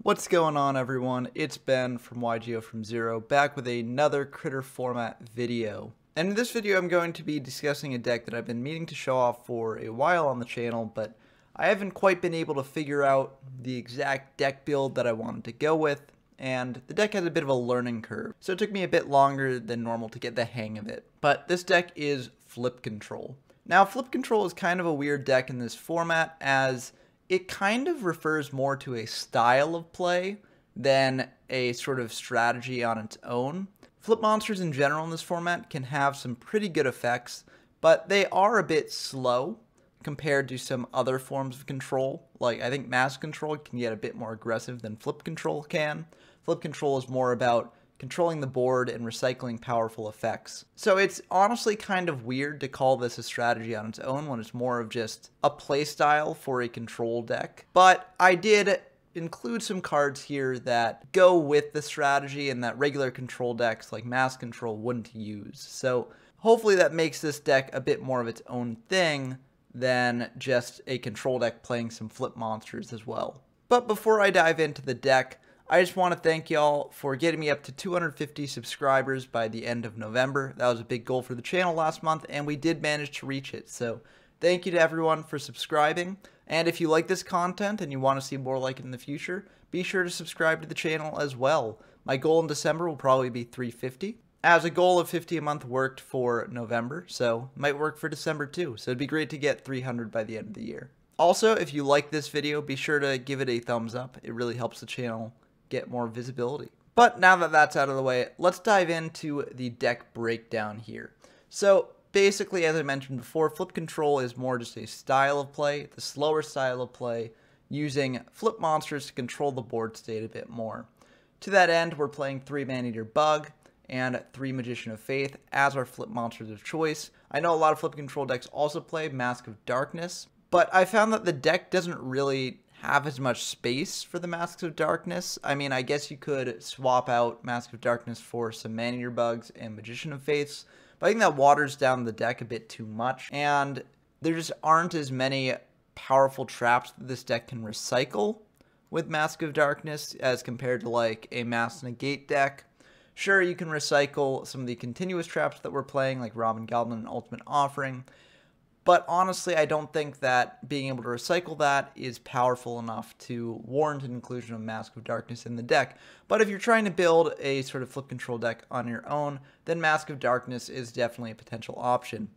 What's going on, everyone? It's Ben from YGO from Zero, back with another Critter format video. And in this video I'm going to be discussing a deck that I've been meaning to show off for a while on the channel, but I haven't quite been able to figure out the exact deck build that I wanted to go with, and the deck has a bit of a learning curve, so it took me a bit longer than normal to get the hang of it. But this deck is Flip Control. Now, Flip Control is kind of a weird deck in this format, as it kind of refers more to a style of play than a sort of strategy on its own. Flip monsters in general in this format can have some pretty good effects, but they are a bit slow compared to some other forms of control. Like, I think Mass Control can get a bit more aggressive than Flip Control can. Flip Control is more about controlling the board and recycling powerful effects. So it's honestly kind of weird to call this a strategy on its own when it's more of just a playstyle for a control deck. But I did include some cards here that go with the strategy and that regular control decks like Mass Control wouldn't use. So hopefully that makes this deck a bit more of its own thing than just a control deck playing some flip monsters as well. But before I dive into the deck, I just want to thank y'all for getting me up to 250 subscribers by the end of November. That was a big goal for the channel last month, and we did manage to reach it. So thank you to everyone for subscribing. And if you like this content and you want to see more like it in the future, be sure to subscribe to the channel as well. My goal in December will probably be 350. As a goal of 50 a month worked for November, so it might work for December too. So it'd be great to get 300 by the end of the year. Also, if you like this video, be sure to give it a thumbs up. It really helps the channel get more visibility. But now that that's out of the way, let's dive into the deck breakdown here. So basically, as I mentioned before, Flip Control is more just a style of play, the slower style of play, using flip monsters to control the board state a bit more. To that end, we're playing 3 Man-Eater Bug and 3 Magician of Faith as our flip monsters of choice. I know a lot of Flip Control decks also play Mask of Darkness, but I found that the deck doesn't really have as much space for the Masks of Darkness. I mean, I guess you could swap out Mask of Darkness for some Man-Eater Bugs and Magician of Faiths, but I think that waters down the deck a bit too much, and there just aren't as many powerful traps that this deck can recycle with Mask of Darkness as compared to like a Mass Negate deck. Sure, you can recycle some of the continuous traps that we're playing, like Robin Goblin and Ultimate Offering, but honestly, I don't think that being able to recycle that is powerful enough to warrant an inclusion of Mask of Darkness in the deck. But if you're trying to build a sort of flip control deck on your own, then Mask of Darkness is definitely a potential option.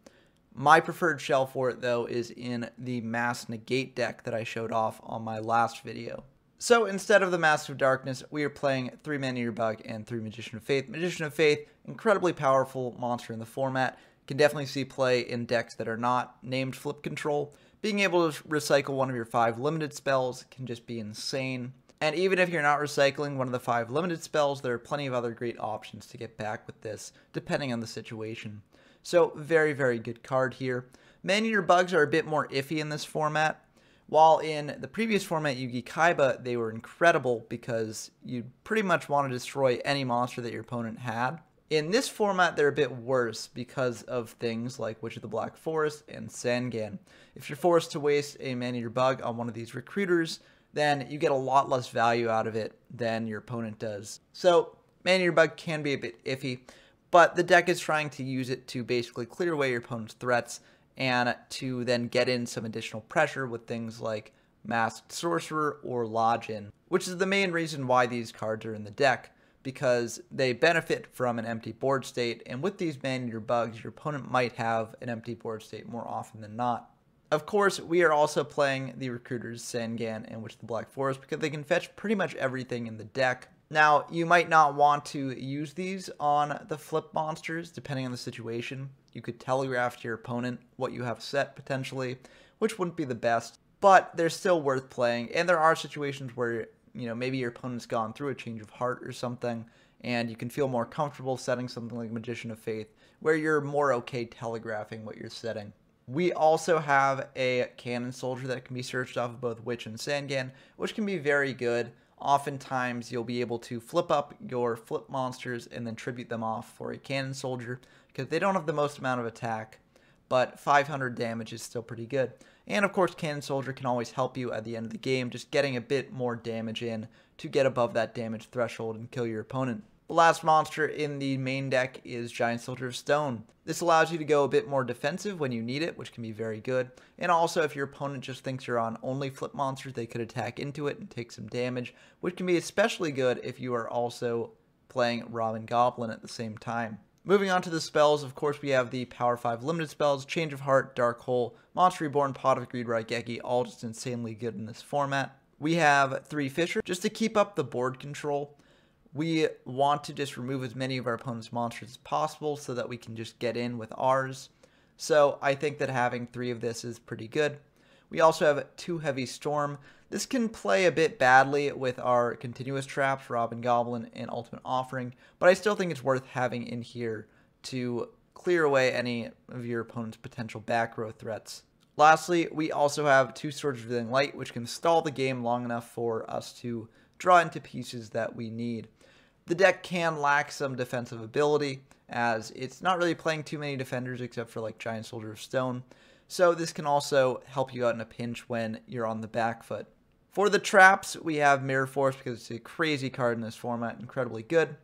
My preferred shell for it, though, is in the Mass Negate deck that I showed off on my last video. So instead of the Mask of Darkness, we are playing 3 Man-Eater Bug and 3 Magician of Faith. Magician of Faith, incredibly powerful monster in the format. Can definitely see play in decks that are not named Flip Control. Being able to recycle one of your 5 limited spells can just be insane. And even if you're not recycling one of the 5 limited spells, there are plenty of other great options to get back with this, depending on the situation. So, very, very good card here. Man-Eater Bugs are a bit more iffy in this format. While in the previous format, Yugi Kaiba, they were incredible because you pretty much want to destroy any monster that your opponent had. In this format, they're a bit worse because of things like Witch of the Black Forest and Sangan. If you're forced to waste a Man-Eater Bug on one of these recruiters, then you get a lot less value out of it than your opponent does. So, Man-Eater Bug can be a bit iffy, but the deck is trying to use it to basically clear away your opponent's threats and to then get in some additional pressure with things like Masked Sorcerer or Lodgin, which is the main reason why these cards are in the deck, because they benefit from an empty board state, and with these Man-Eater Bugs, your opponent might have an empty board state more often than not. Of course, we are also playing the recruiters Sangan and Witch of the Black Forest because they can fetch pretty much everything in the deck. Now, you might not want to use these on the flip monsters, depending on the situation. You could telegraph to your opponent what you have set, potentially, which wouldn't be the best, but they're still worth playing, and there are situations where maybe your opponent's gone through a change of heart or something, and you can feel more comfortable setting something like Magician of Faith, where you're more okay telegraphing what you're setting. We also have a Cannon Soldier that can be searched off of both Witch and Sangan, which can be very good. Oftentimes, you'll be able to flip up your flip monsters and then tribute them off for a Cannon Soldier, because they don't have the most amount of attack, but 500 damage is still pretty good. And of course, Cannon Soldier can always help you at the end of the game, just getting a bit more damage in to get above that damage threshold and kill your opponent. The last monster in the main deck is Giant Soldier of Stone. This allows you to go a bit more defensive when you need it, which can be very good. And also, if your opponent just thinks you're on only flip monsters, they could attack into it and take some damage, which can be especially good if you are also playing Robin Goblin at the same time. Moving on to the spells, of course, we have the Power 5 limited spells, Change of Heart, Dark Hole, Monster Reborn, Pot of Greed, Raigeki, all just insanely good in this format. We have 3 Fisher, just to keep up the board control. We want to just remove as many of our opponent's monsters as possible so that we can just get in with ours. So I think that having 3 of this is pretty good. We also have 2 Heavy Storm. This can play a bit badly with our continuous traps, Robin Goblin and Ultimate Offering, but I still think it's worth having in here to clear away any of your opponent's potential back row threats. Lastly, we also have 2 Swords of Revealing Light, which can stall the game long enough for us to draw into pieces that we need. The deck can lack some defensive ability, as it's not really playing too many defenders except for like Giant Soldier of Stone, so this can also help you out in a pinch when you're on the back foot. For the traps, we have Mirror Force because it's a crazy card in this format, incredibly good.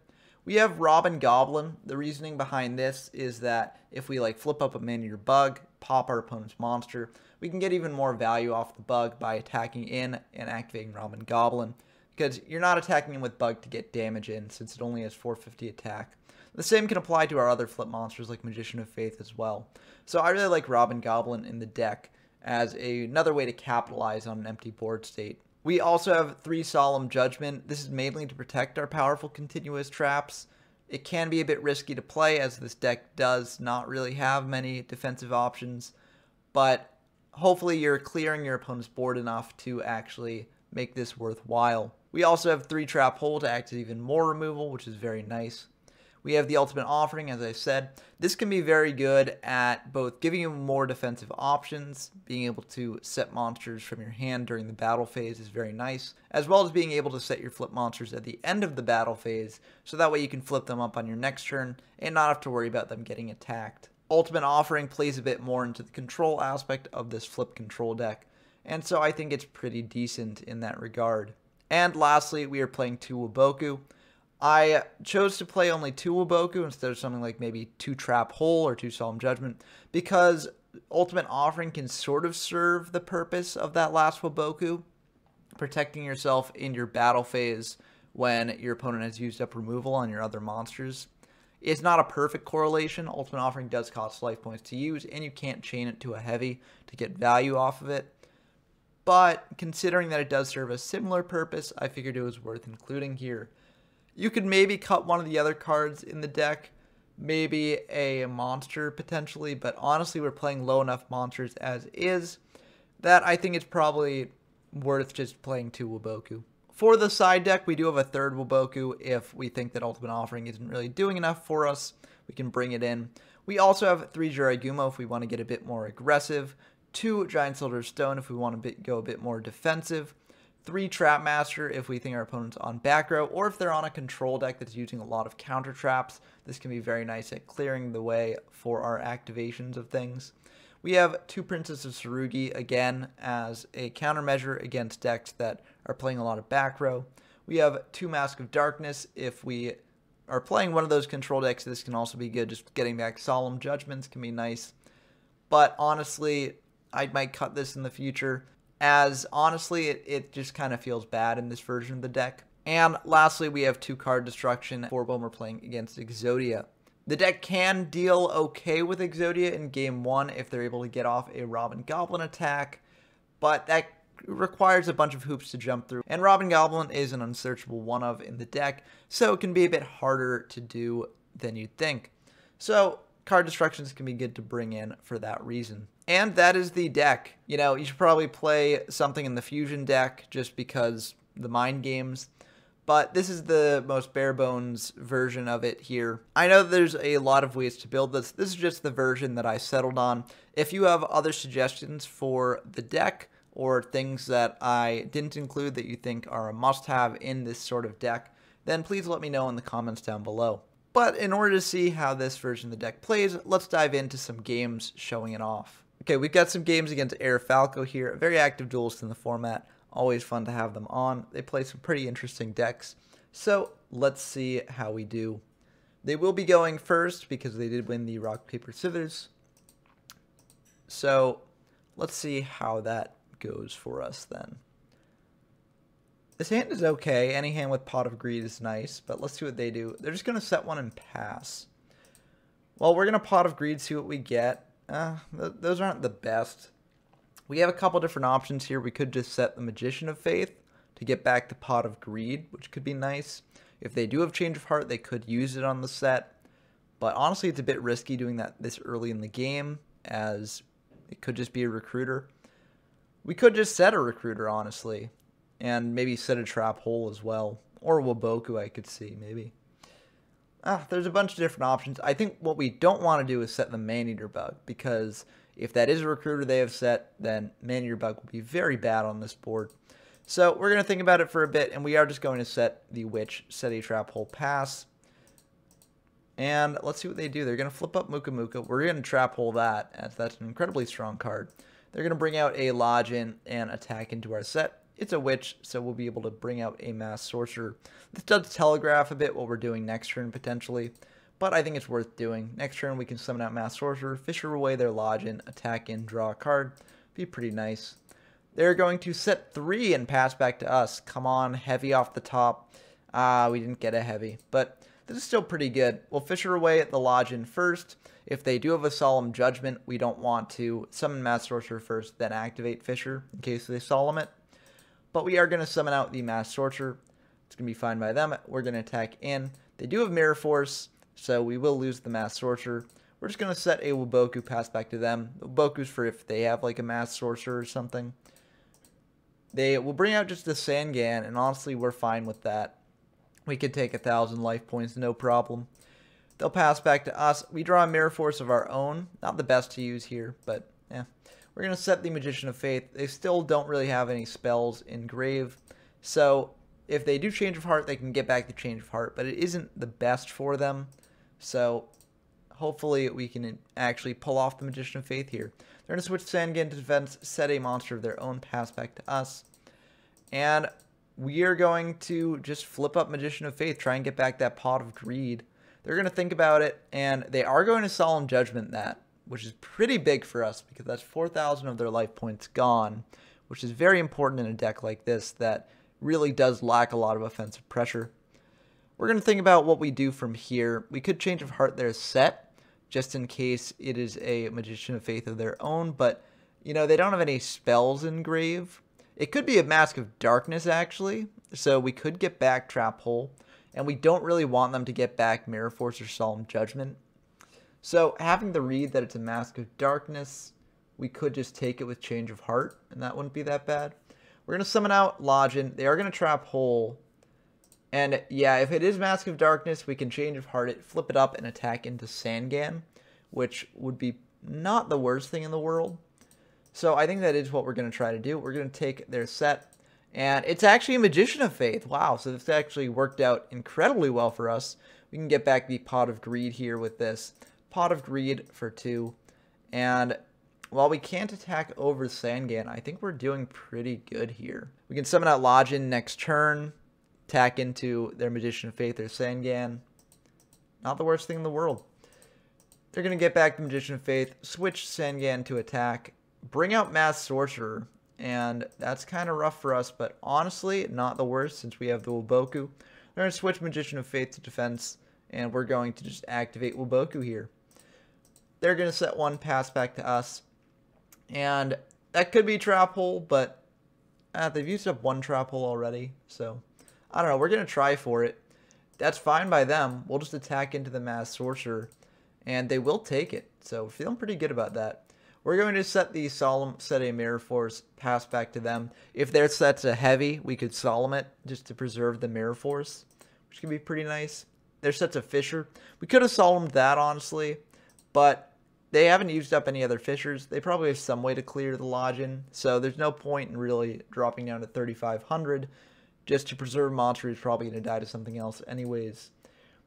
We have Robin Goblin. The reasoning behind this is that if we like flip up a man-eater bug, pop our opponent's monster, we can get even more value off the bug by attacking in and activating Robin Goblin, because you're not attacking him with bug to get damage in since it only has 450 attack. The same can apply to our other flip monsters like Magician of Faith as well. So I really like Robin Goblin in the deck as another way to capitalize on an empty board state. We also have 3 Solemn Judgment. This is mainly to protect our powerful continuous traps. It can be a bit risky to play as this deck does not really have many defensive options, but hopefully you're clearing your opponent's board enough to actually make this worthwhile. We also have 3 Trap Hole to act as even more removal, which is very nice. We have the Ultimate Offering, as I said. This can be very good at both giving you more defensive options, being able to set monsters from your hand during the battle phase is very nice, as well as being able to set your flip monsters at the end of the battle phase, so that way you can flip them up on your next turn and not have to worry about them getting attacked. Ultimate Offering plays a bit more into the control aspect of this flip control deck, and so I think it's pretty decent in that regard. And lastly, we are playing 2 Waboku. I chose to play only 2 Waboku instead of something like maybe 2 Trap Hole or 2 Solemn Judgment, because Ultimate Offering can sort of serve the purpose of that last Waboku, protecting yourself in your battle phase when your opponent has used up removal on your other monsters. It's not a perfect correlation. Ultimate Offering does cost life points to use, and you can't chain it to a heavy to get value off of it. But considering that it does serve a similar purpose, I figured it was worth including here. You could maybe cut one of the other cards in the deck, maybe a monster potentially, but honestly we're playing low enough monsters as is that I think it's probably worth just playing 2 Waboku. For the side deck, we do have a 3rd Waboku if we think that Ultimate Offering isn't really doing enough for us. We can bring it in. We also have 3 Jiraigumo if we want to get a bit more aggressive, 2 Giant Soldier of Stone if we want to go a bit more defensive, 3 Trap Master if we think our opponent's on back row, or if they're on a control deck that's using a lot of counter traps. This can be very nice at clearing the way for our activations of things. We have 2 Princess of Tsurugi, again, as a countermeasure against decks that are playing a lot of back row. We have 2 Mask of Darkness. If we are playing one of those control decks, this can also be good. Just getting back Solemn Judgments can be nice. But honestly, I might cut this in the future, as honestly, it just kind of feels bad in this version of the deck. And lastly, we have 2 Card Destruction for when we're playing against Exodia. The deck can deal okay with Exodia in game 1 if they're able to get off a Robin Goblin attack, but that requires a bunch of hoops to jump through, and Robin Goblin is an unsearchable one-of in the deck, so it can be a bit harder to do than you'd think. So Card Destructions can be good to bring in for that reason. And that is the deck. You know, you should probably play something in the Fusion deck just because the mind games, but this is the most bare bones version of it here. I know there's a lot of ways to build this. This is just the version that I settled on. If you have other suggestions for the deck or things that I didn't include that you think are a must-have in this sort of deck, then please let me know in the comments down below. But in order to see how this version of the deck plays, let's dive into some games showing it off. Okay, we've got some games against Air Falco here. A very active duelist in the format. Always fun to have them on. They play some pretty interesting decks. So let's see how we do. They will be going first because they did win the rock, paper, scissors. So let's see how that goes for us then. This hand is okay. Any hand with Pot of Greed is nice, but let's see what they do. They're just going to set one and pass. Well, we're going to Pot of Greed, see what we get. Those aren't the best. We have a couple different options here. We could just set the Magician of Faith to get back the Pot of Greed, which could be nice. If they do have Change of Heart, they could use it on the set. But honestly, it's a bit risky doing that this early in the game, as it could just be a Recruiter. We could just set a Recruiter, honestly, and maybe set a Trap Hole as well. Or Waboku, I could see, maybe. There's a bunch of different options. I think what we don't want to do is set the Maneater Bug, because if that is a Recruiter they have set, then Maneater Bug will be very bad on this board. So we're going to think about it for a bit, and we are just going to set the Witch, set a Trap Hole, pass. And let's see what they do. They're going to flip up Muka Muka. We're going to Trap Hole that, as that's an incredibly strong card. They're going to bring out a Lodgin and attack into our set. It's a Witch, so we'll be able to bring out a Mass Sorcerer. This does telegraph a bit what we're doing next turn, potentially, but I think it's worth doing. Next turn, we can summon out Mass Sorcerer, Fisher away their Lodgin, attack in, draw a card. Be pretty nice. They're going to set 3 and pass back to us. Come on, heavy off the top. We didn't get a heavy, but this is still pretty good. We'll Fisher away at the Lodgin first. If they do have a Solemn Judgment, we don't want to summon Mass Sorcerer first, then activate Fisher in case they Solemn it. But we are going to summon out the Mass Sorcerer. It's going to be fine by them. We're going to attack in. They do have Mirror Force, so we will lose the Mass Sorcerer. We're just going to set a Waboku, pass back to them. Waboku's for if they have like a Mass Sorcerer or something. They will bring out just a Sangan, and honestly, we're fine with that. We could take 1,000 life points, no problem. They'll pass back to us. We draw a Mirror Force of our own. Not the best to use here, but yeah. We're going to set the Magician of Faith. They still don't really have any spells in Grave. So if they do Change of Heart, they can get back the Change of Heart. But it isn't the best for them. So hopefully we can actually pull off the Magician of Faith here. They're going to switch Sangan to defense, set a monster of their own, pass back to us. And we are going to just flip up Magician of Faith, try and get back that Pot of Greed. They're going to think about it, and they are going to Solemn Judgment that, which is pretty big for us because that's 4,000 of their life points gone, which is very important in a deck like this that really does lack a lot of offensive pressure. We're going to think about what we do from here. We could Change of Heart their set, just in case it is a Magician of Faith of their own, but, you know, they don't have any spells in Grave. It could be a Mask of Darkness, actually, so we could get back Trap Hole, and we don't really want them to get back Mirror Force or Solemn Judgment. So having the read that it's a Mask of Darkness, we could just take it with Change of Heart, and that wouldn't be that bad. We're going to summon out Lodgin. They are going to Trap Hole. And yeah, if it is Mask of Darkness, we can Change of Heart it, flip it up, and attack into Sangan, which would be not the worst thing in the world. So I think that is what we're going to try to do. We're going to take their set, and it's actually a Magician of Faith. Wow, so this actually worked out incredibly well for us. We can get back the Pot of Greed here with this. Pot of Greed for 2, and while we can't attack over Sangan, I think we're doing pretty good here. We can summon out Lodgin next turn, attack into their Magician of Faith or Sangan. Not the worst thing in the world. They're going to get back the Magician of Faith, switch Sangan to attack, bring out Mass Sorcerer, and that's kind of rough for us, but honestly, not the worst since we have the Waboku. They're going to switch Magician of Faith to defense, and we're going to just activate Waboku here. They're going to set 1, pass back to us. And that could be Trap Hole, but they've used up 1 Trap Hole already. So, I don't know. We're going to try for it. That's fine by them. We'll just attack into the Mass Sorcerer, and they will take it. So, feeling pretty good about that. We're going to set the Solemn, set a Mirror Force, pass back to them. If their set's a heavy, we could Solemn it just to preserve the Mirror Force, which could be pretty nice. Their set's a Fisher. We could have Solemned that, honestly, but they haven't used up any other Fishers. They probably have some way to clear the Lodgin, so there's no point in really dropping down to 3,500 just to preserve a monster who's probably going to die to something else anyways.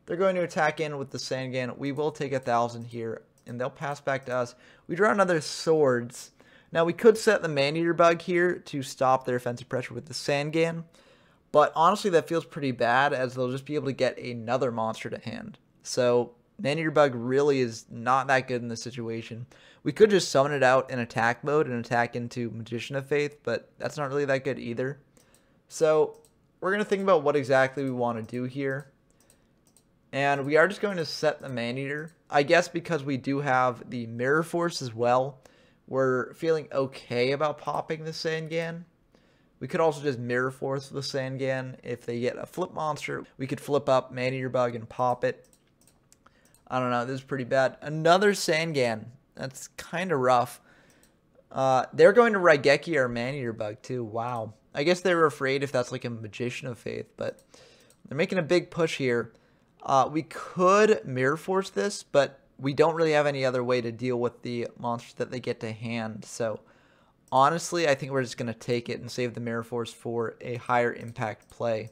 They're going to attack in with the Sangan. We will take 1,000 here. and they'll pass back to us. We draw another Swords. Now, we could set the Maneater Bug here to stop their offensive pressure with the Sangan, but honestly, that feels pretty bad, as they'll just be able to get another monster to hand. So, Maneater Bug really is not that good in this situation. We could just summon it out in attack mode and attack into Magician of Faith, but that's not really that good either. So, we're going to think about what exactly we want to do here. And we are just going to set the Maneater. I guess because we do have the Mirror Force as well, we're feeling okay about popping the Sangan. We could also just Mirror Force the Sangan. If they get a flip monster, we could flip up Maneater Bug and pop it. I don't know, this is pretty bad. Another Sangan. That's kind of rough. They're going to Raigeki our Maneater Bug too. Wow. I guess they were afraid if that's like a Magician of Faith, but they're making a big push here. We could Mirror Force this, but we don't really have any other way to deal with the monsters that they get to hand. So, honestly, I think we're just going to take it and save the Mirror Force for a higher impact play.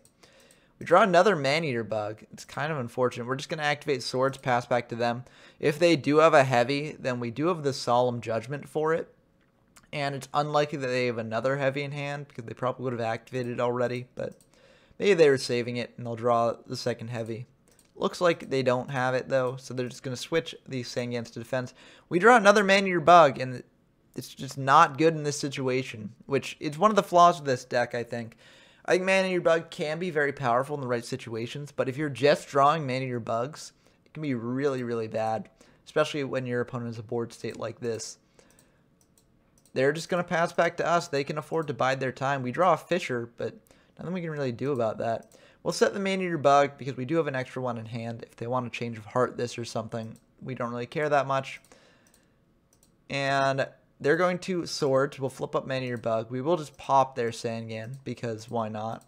We draw another Maneater Bug. It's kind of unfortunate. We're just going to activate Swords, pass back to them. If they do have a heavy, then we do have the Solemn Judgment for it. And it's unlikely that they have another heavy in hand, because they probably would have activated it already. But maybe they were saving it, and they'll draw the second heavy. Looks like they don't have it, though, so they're just going to switch these Sangans to defense. We draw another Maneater Bug, and it's just not good in this situation, which is one of the flaws of this deck, I think. I think Maneater Bug can be very powerful in the right situations, but if you're just drawing Maneater Bugs, it can be really, really bad, especially when your opponent is a board state like this. They're just going to pass back to us. They can afford to bide their time. We draw a Fisher, but nothing we can really do about that. We'll set the Maneater Bug because we do have an extra one in hand. If they want to change of heart this or something, we don't really care that much. And they're going to Swords. We'll flip up Maneater Bug. We will just pop their Sangan because why not?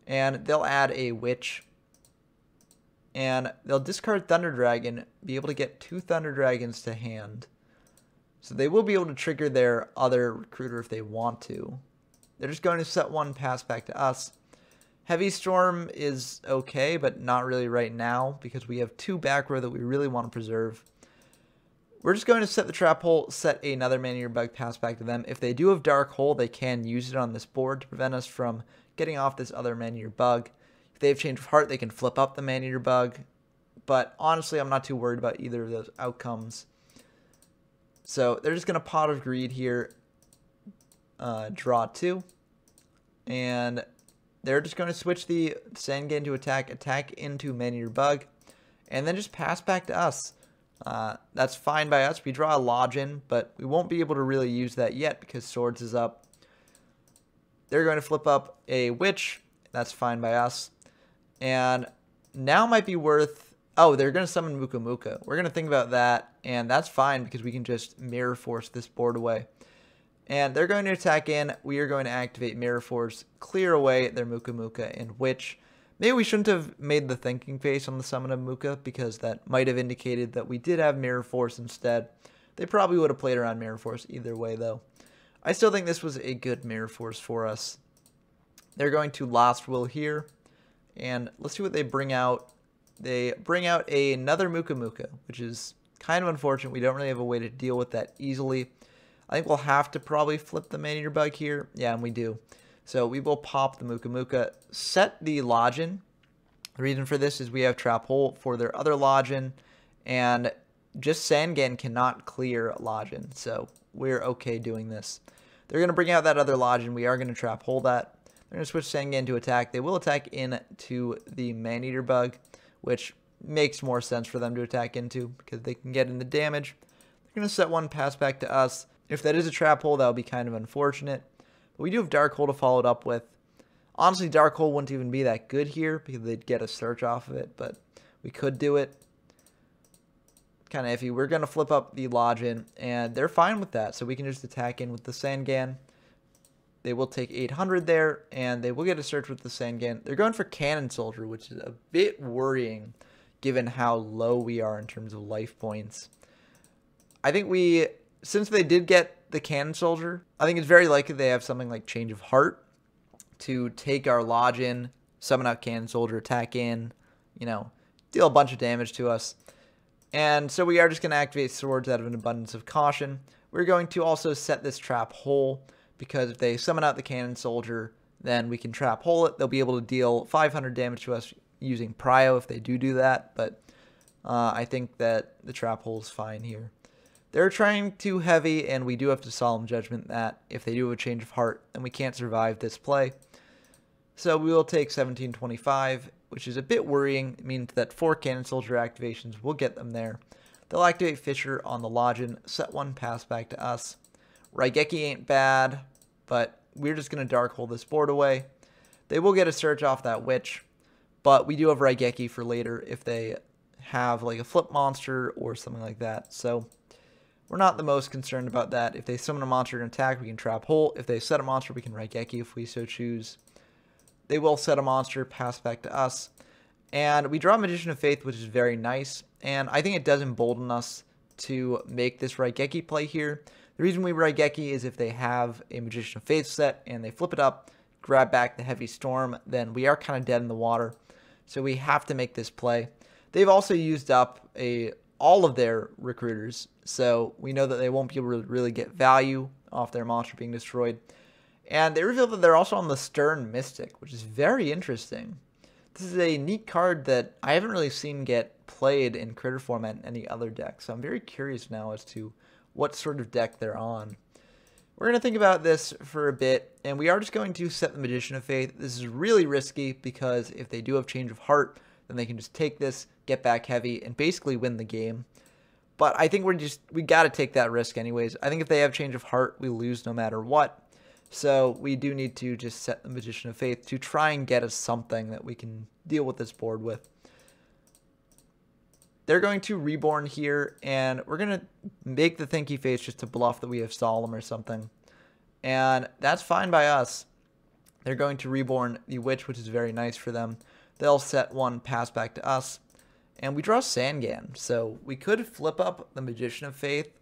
And they'll add a Witch. And they'll discard Thunder Dragon, be able to get 2 Thunder Dragons to hand. So they will be able to trigger their other Recruiter if they want to. They're just going to set one, pass back to us. Heavy Storm is okay, but not really right now because we have 2 back row that we really want to preserve. We're just going to set the Trap Hole, set another Maneater Bug, pass back to them. If they do have Dark Hole, they can use it on this board to prevent us from getting off this other Maneater Bug. If they have Change of Heart, they can flip up the Maneater Bug. But honestly, I'm not too worried about either of those outcomes. So they're just going to Pot of Greed here, draw 2, and they're just going to switch the Sangan to attack into Maneater Bug, and then just pass back to us. That's fine by us. We draw a Lodgin, but we won't be able to really use that yet because Swords is up. They're going to flip up a Witch. That's fine by us. And now might be worth... Oh, they're going to summon Muka Muka. We're going to think about that, and that's fine because we can just Mirror Force this board away. And they're going to attack in. We are going to activate Mirror Force, clear away their Muka Muka and Witch. Maybe we shouldn't have made the thinking face on the summon of Muka because that might have indicated that we did have Mirror Force instead. They probably would have played around Mirror Force either way, though. I still think this was a good Mirror Force for us. They're going to Lost Will here. And let's see what they bring out. They bring out another Muka Muka, which is kind of unfortunate. We don't really have a way to deal with that easily. I think we'll have to probably flip the Maneater Bug here. Yeah, and we do. So we will pop the Muka Muka, set the Lodgin. The reason for this is we have Trap Hole for their other Lodgin, and just Sangan cannot clear Lodgin, so we're okay doing this. They're going to bring out that other Lodgin. We are going to Trap Hole that. They're going to switch Sangan to attack. They will attack into the Maneater Bug, which makes more sense for them to attack into because they can get in the damage. They're going to set one, pass back to us. If that is a Trap Hole, that would be kind of unfortunate. But we do have Dark Hole to follow it up with. Honestly, Dark Hole wouldn't even be that good here because they'd get a search off of it, but we could do it. Kind of iffy. We're going to flip up the Lodgin, and they're fine with that, so we can just attack in with the Sangan. They will take 800 there, and they will get a search with the Sangan. They're going for Cannon Soldier, which is a bit worrying given how low we are in terms of life points. I think since they did get the Cannon Soldier, I think it's very likely they have something like Change of Heart to take our Lodgin, summon out Cannon Soldier, attack in, deal a bunch of damage to us. And so we are just going to activate swords out of an abundance of caution. We're going to also set this trap hole, because if they summon out the cannon soldier, then we can trap hole it. They'll be able to deal 500 damage to us using prio if they do that, but I think that the trap hole is fine here. They're trying too heavy, and we do have to solemn judgment that if they do have a change of heart, then we can't survive this play. So we will take 1725, which is a bit worrying. It means that 4 cannon soldier activations will get them there. They'll activate Fisher on the Lodgin, set 1, pass back to us. Raigeki ain't bad, but we're just going to dark hole this board away. They will get a search off that witch, but we do have Raigeki for later if they have like a flip monster or something like that. So we're not the most concerned about that. If they summon a monster and attack, we can trap hole. If they set a monster, we can Raigeki if we so choose. They will set a monster, pass back to us. And we draw Magician of Faith, which is very nice. And I think it does embolden us to make this Raigeki play here. The reason we Raigeki is if they have a Magician of Faith set and they flip it up, grab back the Heavy Storm, then we are kind of dead in the water. So we have to make this play. They've also used up all of their recruiters, so we know that they won't be able to really get value off their monster being destroyed. And they reveal that they're also on the Stern Mystic, which is very interesting. This is a neat card that I haven't really seen get played in Critter format in any other deck, so I'm very curious now as to what sort of deck they're on. We're going to think about this for a bit, and we are just going to set the Magician of Faith. This is really risky because if they do have Change of Heart, then they can just take this, get back heavy, and basically win the game. But I think we got to take that risk anyways. I think if they have Change of Heart, we lose no matter what. So we do need to just set the Magician of Faith to try and get us something that we can deal with this board with. They're going to Reborn here, and we're going to make the Thinky Face just to bluff that we have Solemn or something. And that's fine by us. They're going to Reborn the Witch, which is very nice for them. They'll set 1, pass back to us. And we draw Sangan, so we could flip up the Magician of Faith,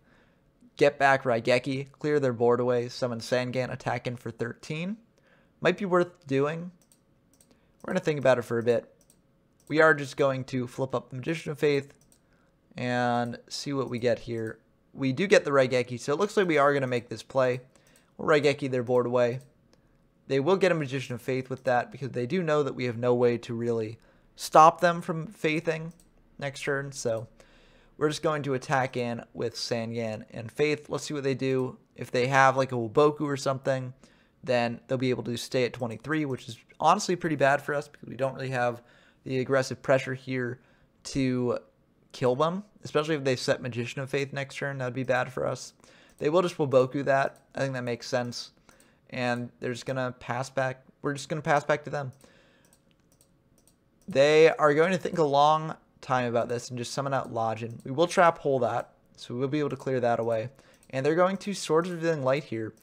get back Raigeki, clear their board away, summon Sangan, attack in for 13. Might be worth doing. We're going to think about it for a bit. We are just going to flip up the Magician of Faith and see what we get here. We do get the Raigeki, so it looks like we are going to make this play. We'll Raigeki their board away. They will get a Magician of Faith with that because they do know that we have no way to really stop them from faithing next turn, so we're just going to attack in with Sangan and Faith. Let's see what they do. If they have like a Wuboku or something, then they'll be able to stay at 23, which is honestly pretty bad for us because we don't really have the aggressive pressure here to kill them, especially if they set Magician of Faith next turn. That would be bad for us. They will just Wuboku that. I think that makes sense. And they're just going to pass back. We're just going to pass back to them. They are going to think a long time about this and just summon out Lodgin. We will trap hole that, so we will be able to clear that away. And they're going to Swords of Revealing Light here.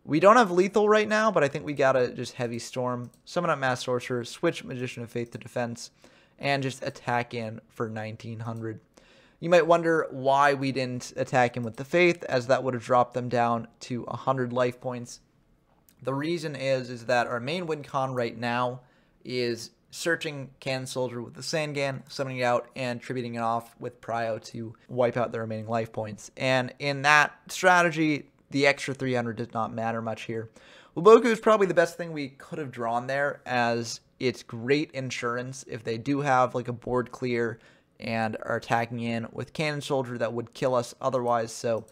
We don't have lethal right now, but I think we gotta just Heavy Storm, summon up Mass Sorcerer, switch Magician of Faith to defense, and just attack in for 1900. You might wonder why we didn't attack in with the Faith, as that would have dropped them down to 100 life points. The reason is that our main win con right now is searching Cannon Soldier with the Sangan, summoning it out, and tributing it off with Prio to wipe out the remaining life points. And in that strategy, the extra 300 does not matter much here. Wuboku is probably the best thing we could have drawn there, as it's great insurance if they do have like a board clear and are attacking in with Cannon Soldier that would kill us otherwise. So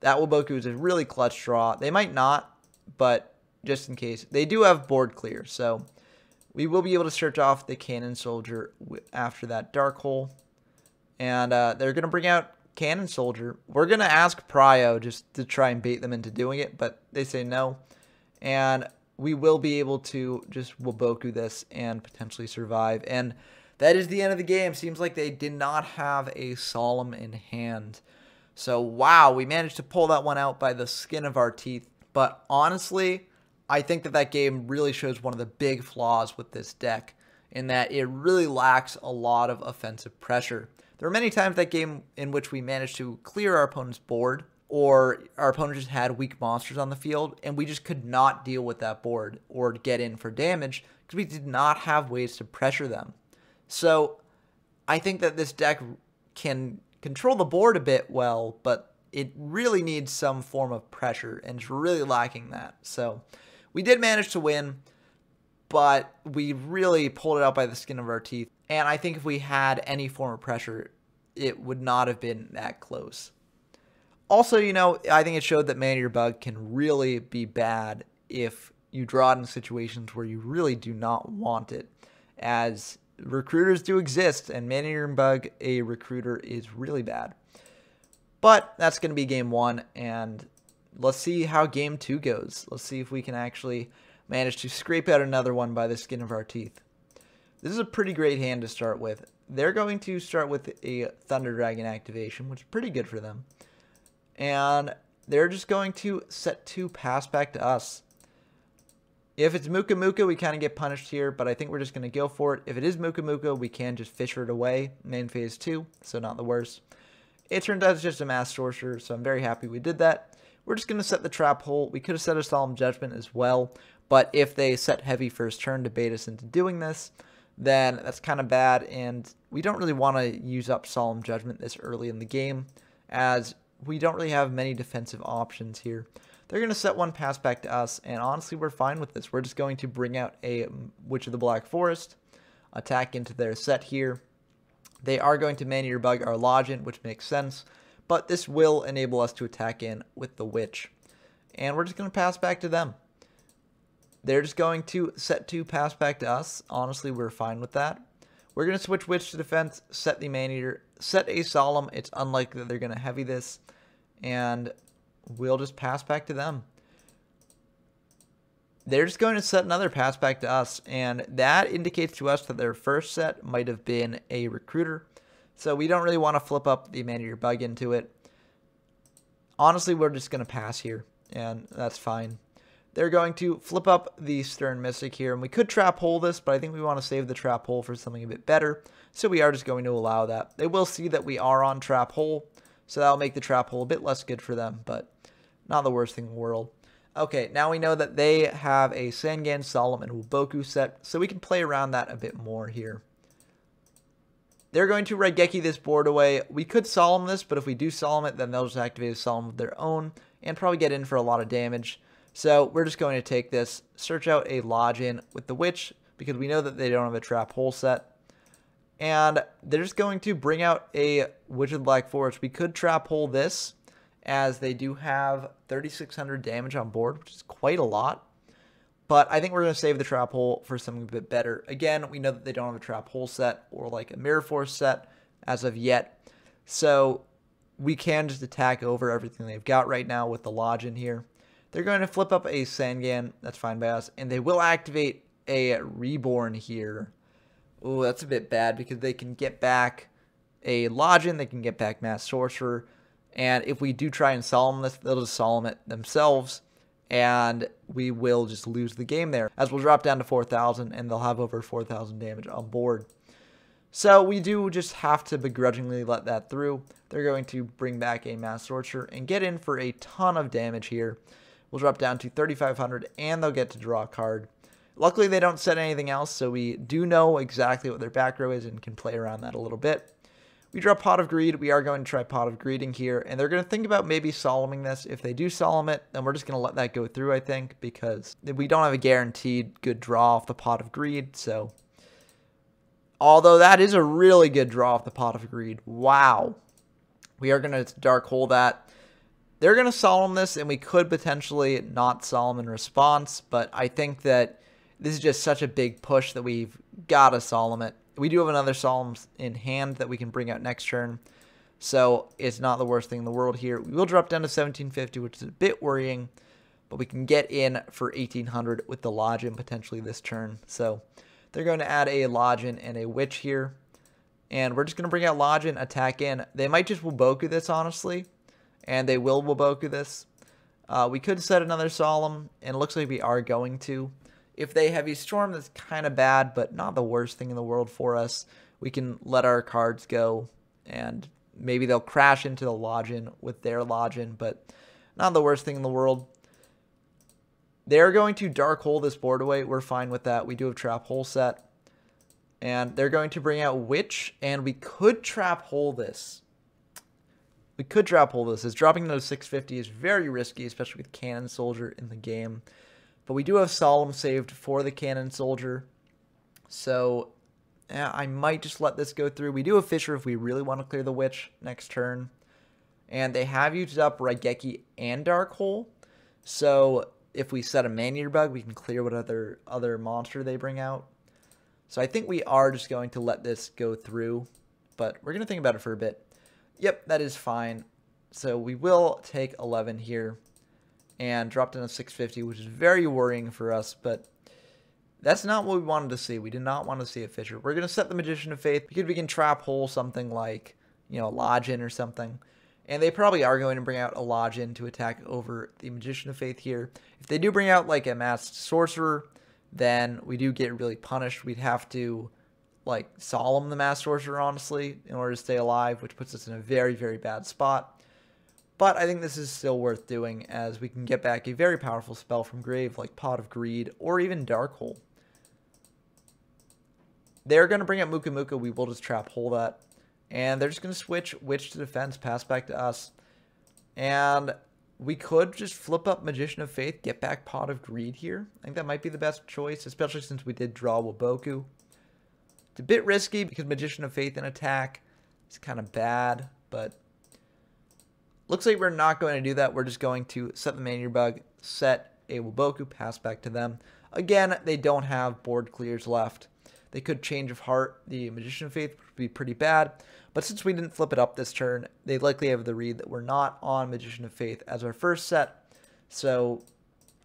that Wuboku is a really clutch draw. They might not, but just in case. They do have board clear, so we will be able to search off the Cannon Soldier after that Dark Hole. And they're going to bring out Cannon Soldier. We're going to ask Prio just to try and bait them into doing it, but they say no. And we will be able to just Wuboku this and potentially survive. And that is the end of the game. Seems like they did not have a Solemn in hand. So, wow, we managed to pull that one out by the skin of our teeth. But honestly, I think that that game really shows one of the big flaws with this deck, in that it really lacks a lot of offensive pressure. There were many times that game in which we managed to clear our opponent's board, or our opponent just had weak monsters on the field, and we just could not deal with that board or get in for damage because we did not have ways to pressure them. So I think that this deck can control the board a bit well, but it really needs some form of pressure, and it's really lacking that. So we did manage to win, but we really pulled it out by the skin of our teeth. And I think if we had any form of pressure, it would not have been that close. Also, you know, I think it showed that Man-Eater Bug can really be bad if you draw it in situations where you really do not want it, as recruiters do exist, and Man-Eater Bug, a recruiter, is really bad. But that's going to be game 1, and let's see how game 2 goes. Let's see if we can actually manage to scrape out another one by the skin of our teeth. This is a pretty great hand to start with. They're going to start with a Thunder Dragon activation, which is pretty good for them. And they're just going to set 2 pass back to us. If it's Muka Muka, we kind of get punished here, but I think we're just going to go for it. If it is Muka Muka, we can just Fisher it away. Main phase 2, so not the worst. It turned out it's just a Mass Sorcerer, so I'm very happy we did that. We're just going to set the Trap Hole. We could have set a Solemn Judgment as well, but if they set heavy first turn to bait us into doing this, then that's kind of bad, and we don't really want to use up Solemn Judgment this early in the game, as we don't really have many defensive options here. They're going to set 1 pass back to us, and honestly, we're fine with this. We're just going to bring out a Witch of the Black Forest, attack into their set here. They are going to Man-Eater Bug our Lodgin, which makes sense, but this will enable us to attack in with the Witch. And we're just going to pass back to them. They're just going to set 2 pass back to us. Honestly, we're fine with that. We're going to switch Witch to defense, set the Man-Eater, set a Solemn. It's unlikely that they're going to heavy this, and we'll just pass back to them. They're just going to set another pass back to us, and that indicates to us that their first set might have been a Recruiter. So we don't really want to flip up the Man-Eater Bug into it. Honestly, we're just going to pass here, and that's fine. They're going to flip up the Stern Mystic here, and we could Trap Hole this, but I think we want to save the Trap Hole for something a bit better, so we are just going to allow that. They will see that we are on Trap Hole, so that'll make the Trap Hole a bit less good for them, but not the worst thing in the world. Okay, now we know that they have a Sangan, Solemn, and Wuboku set, so we can play around that a bit more here. They're going to Raigeki this board away. We could Solemn this, but if we do Solemn it, then they'll just activate a Solemn of their own, and probably get in for a lot of damage. So we're just going to take this, search out a Lodgin with the Witch, because we know that they don't have a Trap Hole set. And they're just going to bring out a Witch of the Black Forest. We could Trap Hole this, as they do have 3,600 damage on board, which is quite a lot. But I think we're going to save the Trap Hole for something a bit better. Again, we know that they don't have a Trap Hole set or like a Mirror Force set as of yet. So we can just attack over everything they've got right now with the Lodgin here. They're going to flip up a Sangan. That's fine by us. And they will activate a Reborn here. Ooh, that's a bit bad because they can get back a Lodgin. They can get back Mass Sorcerer. And if we do try and Solemn this, they'll just Solemn it themselves. And we will just lose the game there, as we'll drop down to 4,000 and they'll have over 4,000 damage on board. So we do just have to begrudgingly let that through. They're going to bring back a Mass Sorcerer and get in for a ton of damage here. We'll drop down to 3,500 and they'll get to draw a card. Luckily, they don't set anything else, so we do know exactly what their back row is and can play around that a little bit. We draw Pot of Greed. We are going to try Pot of Greeding here, and they're going to think about maybe Solemning this. If they do Solemn it, then we're just going to let that go through, I think, because we don't have a guaranteed good draw off the Pot of Greed, so... Although that is a really good draw off the Pot of Greed. Wow. We are going to Dark Hole that. They're going to Solemn this, and we could potentially not Solemn in response, but I think that this is just such a big push that we've got to Solemn it. We do have another Solemn in hand that we can bring out next turn, so it's not the worst thing in the world here. We will drop down to 1,750, which is a bit worrying, but we can get in for 1,800 with the Lodgin potentially this turn. So they're going to add a Lodgin and a Witch here, and we're just going to bring out Lodgin, attack in. They might just Wuboku this, honestly, and they will Wuboku this. We could set another Solemn, and it looks like we are going to. If they Heavy Storm, that's kind of bad, but not the worst thing in the world for us. We can let our cards go, and maybe they'll crash into the Lodgin with their Lodgin, but not the worst thing in the world. They're going to Dark Hole this board away. We're fine with that. We do have Trap Hole set. And they're going to bring out Witch, and we could Trap Hole this. We could trap hole this, as dropping those 650 is very risky, especially with Cannon Soldier in the game. But we do have Solemn saved for the Cannon Soldier. So yeah, I might just let this go through. We do have Fissure if we really want to clear the Witch next turn. And they have used up Raigeki and Dark Hole. So if we set a Man-Eater Bug, we can clear what other monster they bring out. So I think we are just going to let this go through. But we're going to think about it for a bit. Yep, that is fine. So we will take 11 here and drop down to 650, which is very worrying for us, but that's not what we wanted to see. We did not want to see a Fissure. We're going to set the Magician of Faith because we can trap hole something like, you know, Lodgin or something. And they probably are going to bring out a Lodgin to attack over the Magician of Faith here. If they do bring out like a Masked Sorcerer, then we do get really punished. We'd have to like Solemn the Masked Sorcerer, honestly, in order to stay alive, which puts us in a very, very bad spot. But I think this is still worth doing, as we can get back a very powerful spell from grave, like Pot of Greed, or even Dark Hole. They're going to bring up Muka Muka, we will just trap hole that. And they're just going to switch Witch to defense, pass back to us. And we could just flip up Magician of Faith, get back Pot of Greed here. I think that might be the best choice, especially since we did draw Waboku. It's a bit risky because Magician of Faith in attack is kind of bad, but looks like we're not going to do that. We're just going to set the Man-Eater Bug, set a Waboku, pass back to them. Again, they don't have board clears left. They could Change of Heart the Magician of Faith, which would be pretty bad. But since we didn't flip it up this turn, they likely have the read that we're not on Magician of Faith as our first set. So,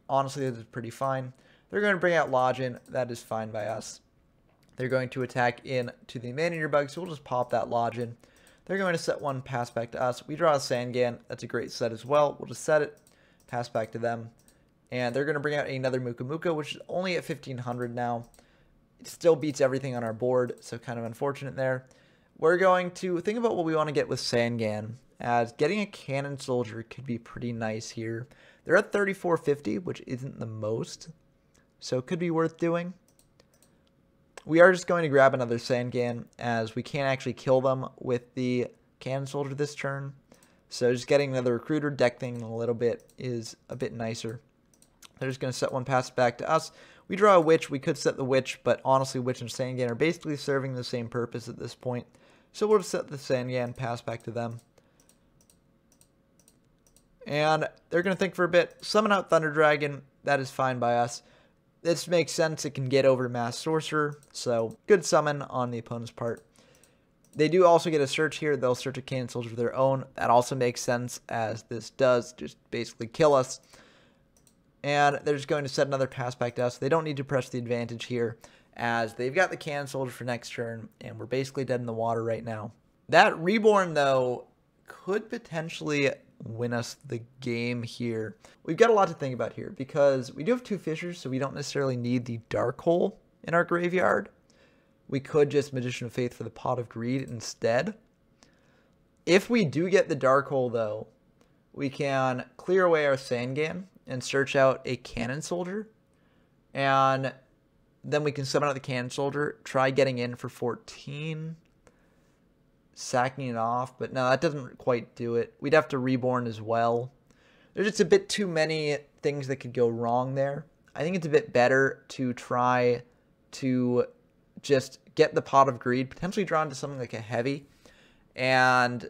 honestly, this is pretty fine. They're going to bring out Lodgin. That is fine by us. They're going to attack into the Man-Eater Bug, so we'll just pop that Lodgin. They're going to set one, pass back to us. We draw a Sangan. That's a great set as well. We'll just set it, pass back to them. And they're going to bring out another Muka Muka, which is only at 1500 now. It still beats everything on our board, so kind of unfortunate there. We're going to think about what we want to get with Sangan, as getting a Cannon Soldier could be pretty nice here. They're at 3450, which isn't the most, so it could be worth doing. We are just going to grab another Sangan, as we can't actually kill them with the Cannon Soldier this turn. So just getting another Recruiter, deck thing a little bit is a bit nicer. They're just going to set one, pass back to us. We draw a Witch. We could set the Witch, but honestly, Witch and Sangan are basically serving the same purpose at this point. So we'll just set the Sangan, pass back to them. And they're going to think for a bit. Summon out Thunder Dragon. That is fine by us. This makes sense. It can get over Masked Sorcerer, so good summon on the opponent's part. They do also get a search here. They'll search a Cannon Soldier of their own. That also makes sense, as this does just basically kill us. And they're just going to set another pass back to us. They don't need to press the advantage here, as they've got the Cannon Soldier for next turn, and we're basically dead in the water right now. That Reborn, though, could potentially win us the game here. We've got a lot to think about here, because we do have two Fissures, so we don't necessarily need the Dark Hole in our graveyard. We could just Magician of Faith for the Pot of Greed instead. If we do get the Dark Hole, though, we can clear away our Sangan and search out a Cannon Soldier, and then we can summon out the Cannon Soldier, try getting in for 14, sacking it off, but no, that doesn't quite do it. We'd have to Reborn as well. There's just a bit too many things that could go wrong there. I think it's a bit better to try to just get the Pot of Greed, potentially draw into something like a Heavy, and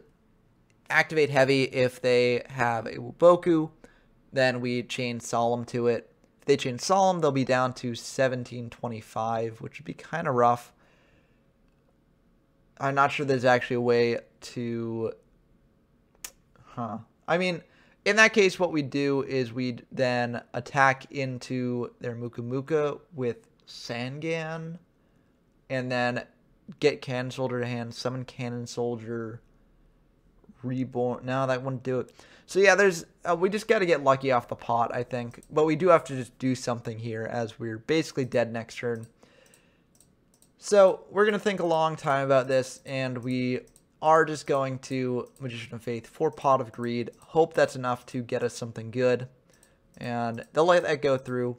activate Heavy if they have a Waboku. Then we chain Solemn to it. If they chain Solemn, they'll be down to 1725, which would be kind of rough. I'm not sure there's actually a way to... I mean, in that case, what we'd do is we'd then attack into their Muka Muka with Sangan, and then get Cannon Soldier to hand, summon Cannon Soldier, Reborn. No, that wouldn't do it. So yeah, there's we just got to get lucky off the pot, I think. But we do have to just do something here, as we're basically dead next turn. So we're going to think a long time about this, and we are just going to Magician of Faith for Pot of Greed. Hope that's enough to get us something good. And they'll let that go through.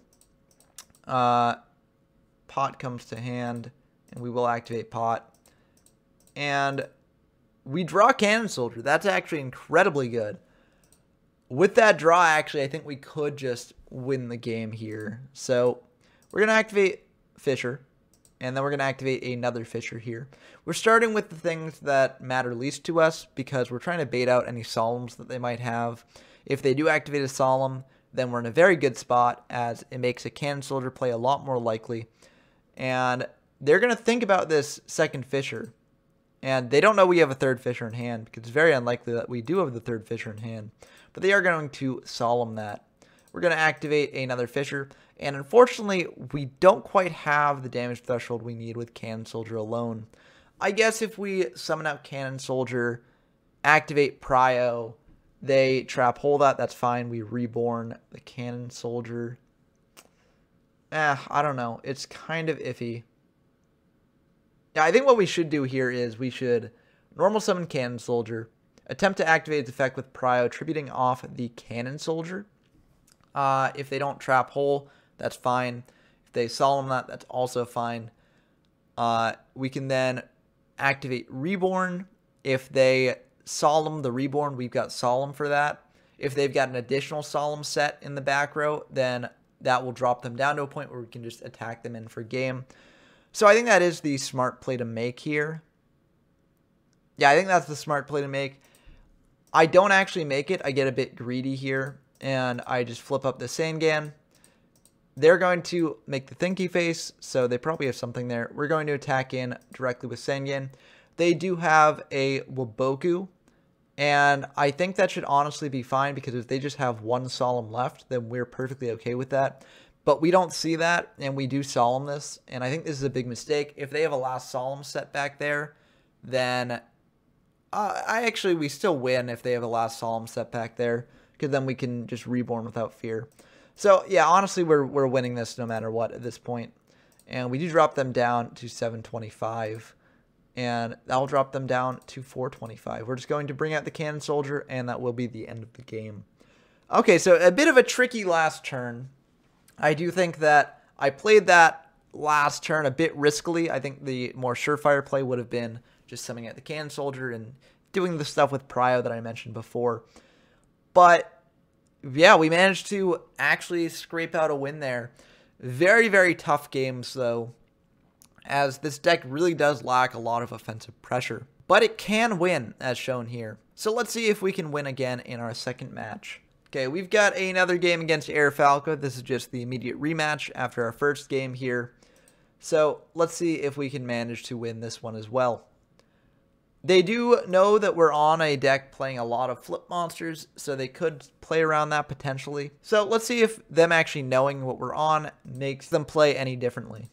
Pot comes to hand, and we will activate Pot. And we draw Cannon Soldier. That's actually incredibly good. With that draw, actually, I think we could just win the game here. So we're going to activate Fisher, and then we're going to activate another Fisher here. We're starting with the things that matter least to us because we're trying to bait out any Solemns that they might have. If they do activate a Solemn, then we're in a very good spot as it makes a Cannon Soldier play a lot more likely. And they're going to think about this second Fisher. And they don't know we have a third Fisher in hand because it's very unlikely that we do have the third Fisher in hand. But they are going to Solemn that. We're going to activate another Fisher. And unfortunately, we don't quite have the damage threshold we need with Cannon Soldier alone. I guess if we summon out Cannon Soldier, activate Prio, they trap hole that, that's fine. We reborn the Cannon Soldier. I don't know. It's kind of iffy. Yeah, I think what we should do here is we should normal summon Cannon Soldier, attempt to activate its effect with Prio, tributing off the Cannon Soldier. If they don't trap hole, that's fine. If they Solemn that, that's also fine. We can then activate Reborn. If they Solemn the Reborn, we've got Solemn for that. If they've got an additional Solemn set in the back row, then that will drop them down to a point where we can just attack them in for game. So I think that is the smart play to make here. Yeah, I think that's the smart play to make. I don't actually make it. I get a bit greedy here, and I just flip up the Sangan. They're going to make the thinky face, so they probably have something there. We're going to attack in directly with Sangan. They do have a Waboku, and I think that should honestly be fine because if they just have one Solemn left, then we're perfectly okay with that. But we don't see that, and we do Solemn this, and I think this is a big mistake. If they have a last Solemn set back there, then we still win if they have a last Solemn set back there, because then we can just Reborn without fear. So, yeah, honestly, we're winning this no matter what at this point. And we do drop them down to 725, and that will drop them down to 425. We're just going to bring out the Cannon Soldier, and that will be the end of the game. Okay, so a bit of a tricky last turn. I do think that I played that last turn a bit riskily. I think the more surefire play would have been just summoning out the Cannon Soldier and doing the stuff with Prio that I mentioned before. But, yeah, we managed to actually scrape out a win there. Very, very tough games, though, as this deck really does lack a lot of offensive pressure. But it can win, as shown here. So let's see if we can win again in our second match. Okay, we've got another game against Air Falco. This is just the immediate rematch after our first game here. So let's see if we can manage to win this one as well. They do know that we're on a deck playing a lot of flip monsters, so they could play around that potentially. So let's see if them actually knowing what we're on makes them play any differently.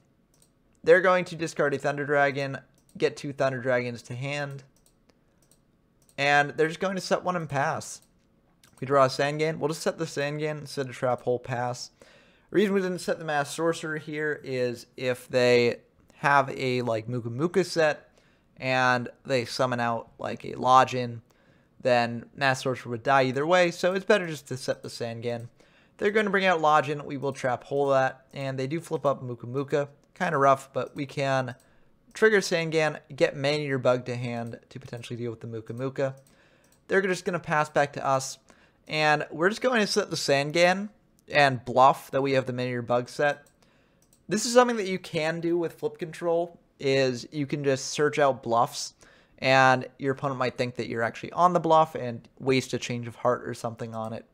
They're going to discard a Thunder Dragon, get 2 Thunder Dragons to hand, and they're just going to set one and pass. We draw a Sangan. We'll just set the Sangan, set a trap hole, pass. The reason we didn't set the Mass Sorcerer here is if they have a like Muka set and they summon out like a Lodgin, then Mass Sorcerer would die either way, so it's better just to set the Sangan. They're going to bring out Lodgin. We will trap hole that, and they do flip up Muka. Kind of rough, but we can trigger Sangan, get Maneater Bug to hand to potentially deal with the Muka. They're just going to pass back to us. And we're just going to set the Sangan and bluff that we have the Maneater Bug set. This is something that you can do with flip control, is you can just search out bluffs, and your opponent might think that you're actually on the bluff and waste a Change of Heart or something on it,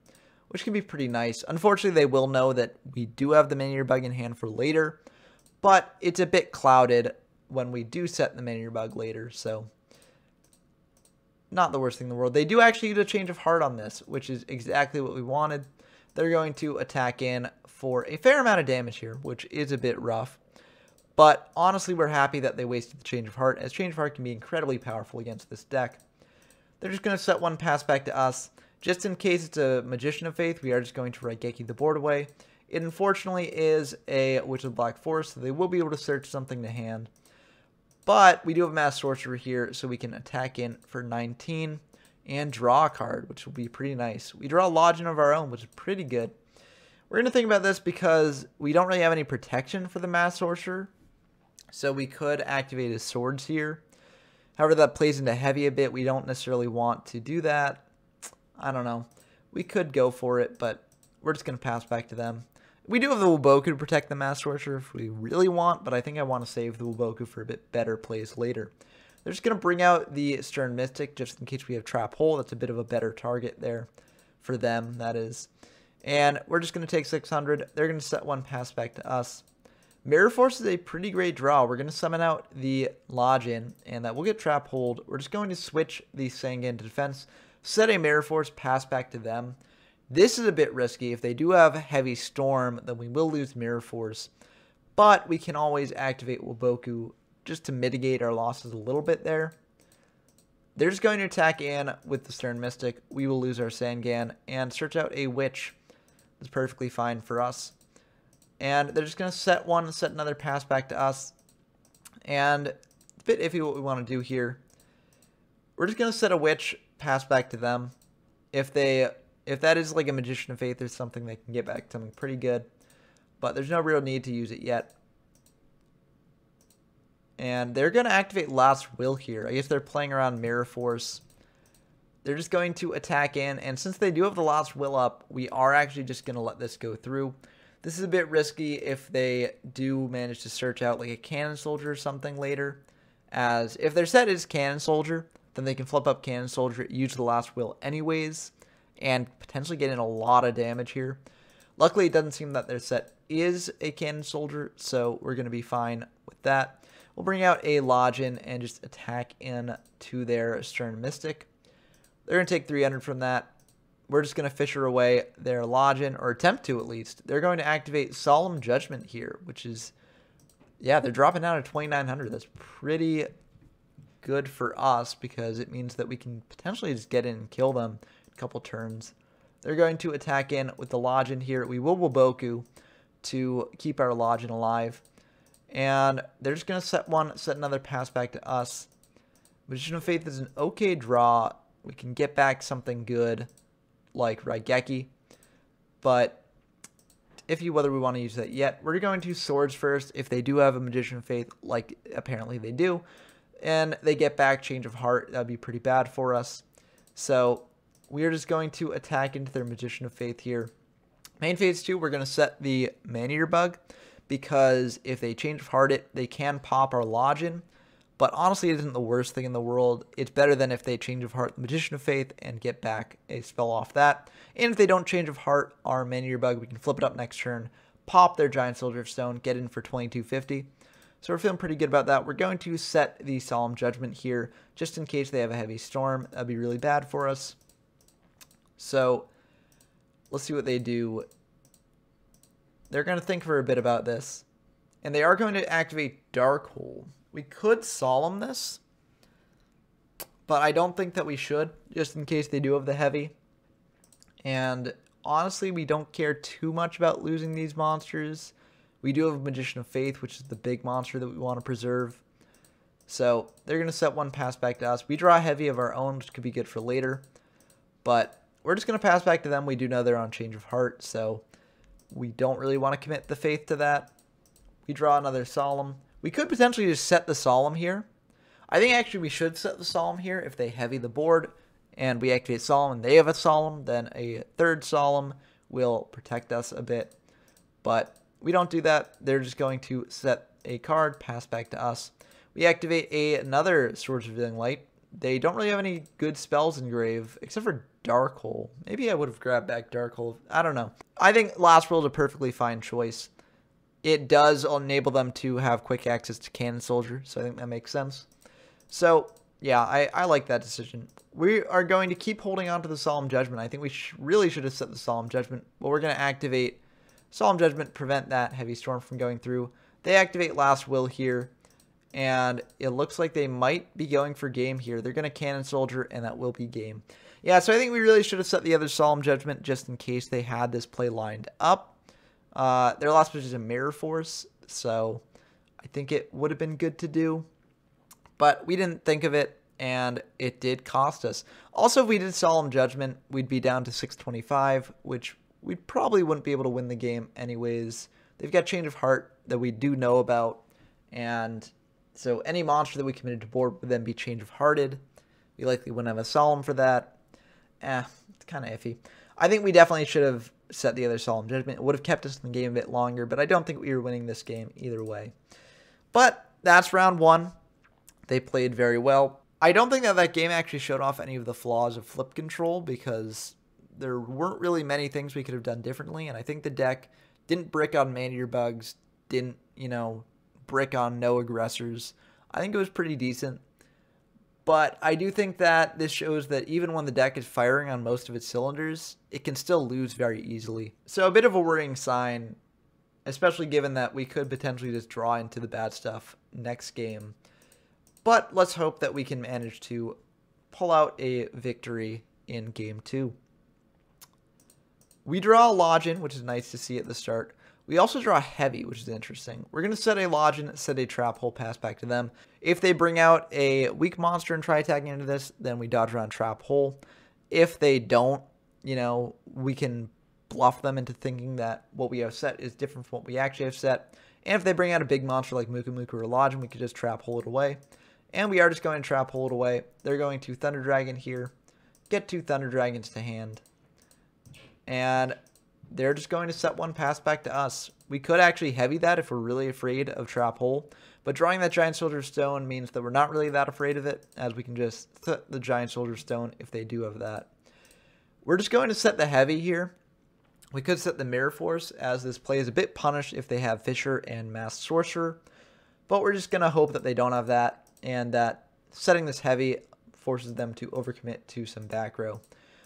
which can be pretty nice. Unfortunately, they will know that we do have the Maneater Bug in hand for later, but it's a bit clouded when we do set the Maneater Bug later, so not the worst thing in the world. They do actually get a Change of Heart on this, which is exactly what we wanted. They're going to attack in for a fair amount of damage here, which is a bit rough. But honestly, we're happy that they wasted the Change of Heart, as Change of Heart can be incredibly powerful against this deck. They're just going to set one pass back to us. Just in case it's a Magician of Faith, we are just going to Raigeki the board away. It unfortunately is a Witch of the Black Forest, so they will be able to search something to hand. But we do have Mass Sorcerer here, so we can attack in for 19 and draw a card, which will be pretty nice. We draw a Lodgin of our own, which is pretty good. We're going to think about this because we don't really have any protection for the Mass Sorcerer, so we could activate his swords here. However, that plays into heavy a bit. We don't necessarily want to do that. I don't know. We could go for it, but we're just going to pass back to them. We do have the Wuboku to protect the Mass Torture if we really want, but I think I want to save the Wuboku for a bit better plays later. They're just going to bring out the Stern Mystic just in case we have Trap Hole. That's a bit of a better target there for them, that is. And we're just going to take 600. They're going to set one pass back to us. Mirror Force is a pretty great draw. We're going to summon out the Lodgin, and that will get Trap Hold. We're just going to switch the Sangan to defense, set a Mirror Force, pass back to them. This is a bit risky. If they do have Heavy Storm, then we will lose Mirror Force. But we can always activate Wuboku just to mitigate our losses a little bit there. They're just going to attack in with the Stern Mystic. We will lose our Sangan and search out a Witch. That's perfectly fine for us. And they're just going to set one, set another pass back to us. And it's a bit iffy what we want to do here. We're just going to set a Witch, pass back to them. If that is like a Magician of Faith or something, they can get back something pretty good. But there's no real need to use it yet. And they're going to activate Last Will here. I guess they're playing around Mirror Force. They're just going to attack in. And since they do have the Last Will up, we are actually just going to let this go through. This is a bit risky if they do manage to search out like a Cannon Soldier or something later. As if their set is Cannon Soldier, then they can flip up Cannon Soldier, use the Last Will anyways, and potentially get in a lot of damage here. Luckily, it doesn't seem that their set is a Cannon Soldier, so we're going to be fine with that. We'll bring out a Lodgin and just attack in to their Stern Mystic. They're going to take 300 from that. We're just going to fisher away their Lodgin, or attempt to at least. They're going to activate Solemn Judgment here, which is, yeah, they're dropping down to 2,900. That's pretty good for us because it means that we can potentially just get in and kill them in a couple turns. They're going to attack in with the Lodgin here. We will Wuboku to keep our Lodgin alive. And they're just going to set one, set another pass back to us. Magician of Faith is an okay draw. We can get back something good like Raigeki. But iffy whether we want to use that yet. We're going to Swords first if they do have a Magician of Faith, like apparently they do. And they get back Change of Heart. That would be pretty bad for us. So we are just going to attack into their Magician of Faith here. Main phase 2, we're going to set the Maneater Bug. Because if they Change of Heart it, they can pop our Lodgin. But honestly, it isn't the worst thing in the world. It's better than if they Change of Heart the Magician of Faith and get back a spell off that. And if they don't Change of Heart our Maneater Bug, we can flip it up next turn, pop their Giant Soldier of Stone, get in for 2250. So we're feeling pretty good about that. We're going to set the Solemn Judgment here, just in case they have a Heavy Storm. That'd be really bad for us. So let's see what they do. They're going to think for a bit about this. And they are going to activate Darkhold. We could Solemn this. But I don't think that we should. Just in case they do have the heavy. And honestly, we don't care too much about losing these monsters. We do have a Magician of Faith, which is the big monster that we want to preserve. So they're going to set one pass back to us. We draw a heavy of our own, which could be good for later. But we're just going to pass back to them. We do know they're on Change of Heart, so we don't really want to commit the faith to that. We draw another Solemn. We could potentially just set the Solemn here. I think actually we should set the Solemn here if they heavy the board and we activate Solemn and they have a Solemn, then a third Solemn will protect us a bit. But we don't do that. They're just going to set a card, pass back to us. We activate another Swords Revealing Light. They don't really have any good spells in Grave, except for Darkhold. Maybe I would have grabbed back Darkhold. I don't know. I think Last Will is a perfectly fine choice. It does enable them to have quick access to Cannon Soldier, so I think that makes sense. So, yeah, I like that decision. We are going to keep holding on to the Solemn Judgment. I think we really should have set the Solemn Judgment, but we're going to activate Solemn Judgment, prevent that Heavy Storm from going through. They activate Last Will here, and it looks like they might be going for game here. They're going to Cannon Soldier, and that will be game. Yeah, so I think we really should have set the other Solemn Judgment just in case they had this play lined up. Their last position is a Mirror Force, so I think it would have been good to do. But we didn't think of it, and it did cost us. Also, if we did Solemn Judgment, we'd be down to 625, which we probably wouldn't be able to win the game anyways. They've got Change of Heart that we do know about, and So any monster that we committed to board would then be Change of Hearted. We likely wouldn't have a Solemn for that. It's kind of iffy. I think we definitely should have set the other Solemn Judgment. It would have kept us in the game a bit longer, but I don't think we were winning this game either way. But that's round one. They played very well. I don't think that game actually showed off any of the flaws of flip control because there weren't really many things we could have done differently, and I think the deck didn't brick on man-eater bugs, didn't, brick on no aggressors. I think it was pretty decent. But I do think that this shows that even when the deck is firing on most of its cylinders, it can still lose very easily. So a bit of a worrying sign, especially given that we could potentially just draw into the bad stuff next game. But let's hope that we can manage to pull out a victory in game 2. We draw a Lodgin, which is nice to see at the start. We also draw a Heavy, which is interesting. We're going to set a Lodgin, set a Trap Hole, pass back to them. If they bring out a weak monster and try attacking into this, then we dodge around Trap Hole. If they don't, we can bluff them into thinking that what we have set is different from what we actually have set. And if they bring out a big monster like Muka Muka or Lodgin, we could just Trap Hole it away. And we are just going to Trap Hole it away. They're going to Thunder Dragon here. Get 2 Thunder Dragons to hand. And they're just going to set one, pass back to us. We could actually Heavy that if we're really afraid of Trap Hole. But drawing that Giant Soldier Stone means that we're not really that afraid of it, as we can just set the Giant Soldier Stone if they do have that. We're just going to set the Heavy here. We could set the Mirror Force, as this play is a bit punished if they have Fisher and Masked Sorcerer. But we're just going to hope that they don't have that, and that setting this Heavy forces them to overcommit to some back row.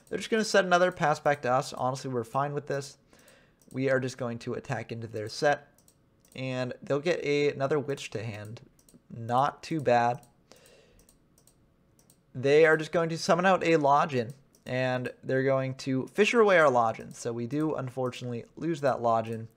They're just going to set another, pass back to us. Honestly, we're fine with this. We are just going to attack into their set, and they'll get another Witch to hand. Not too bad. They are just going to summon out a Lodgin, and they're going to Fisher away our Lodgin. So we do, unfortunately, lose that Lodgin,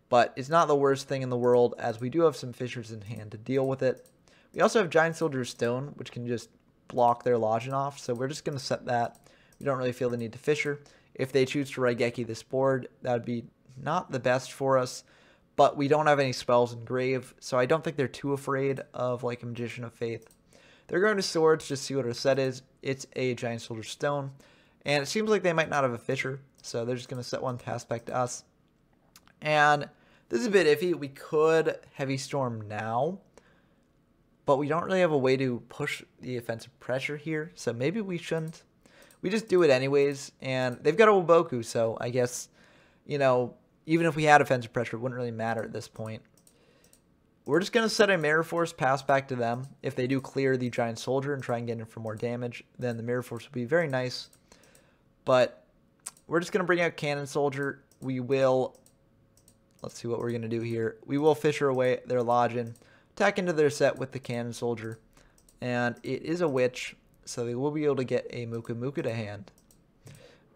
but it's not the worst thing in the world, as we do have some Fishers in hand to deal with it. We also have Giant Soldier Stone, which can just block their Lodgin off, so we're just going to set that. We don't really feel the need to Fisher. If they choose to Raigeki this board, that would be not the best for us, but we don't have any spells in Grave, so I don't think they're too afraid of like a Magician of Faith. They're going to Swords just to see what our set is. It's a Giant Soldier Stone, and it seems like they might not have a Fisher, so they're just going to set one, pass back to us. And this is a bit iffy. We could Heavy Storm now, but we don't really have a way to push the offensive pressure here, so maybe we shouldn't. We just do it anyways, and they've got a Waboku, so I guess, even if we had offensive pressure, it wouldn't really matter at this point. We're just going to set a Mirror Force, pass back to them. If they do clear the Giant Soldier and try and get in for more damage, then the Mirror Force will be very nice. But we're just going to bring out Cannon Soldier. We will, let's see what we're going to do here. We will Fisher away their Lodgin, attack into their set with the Cannon Soldier, and it is a Witch, so they will be able to get a Muka Muka to hand.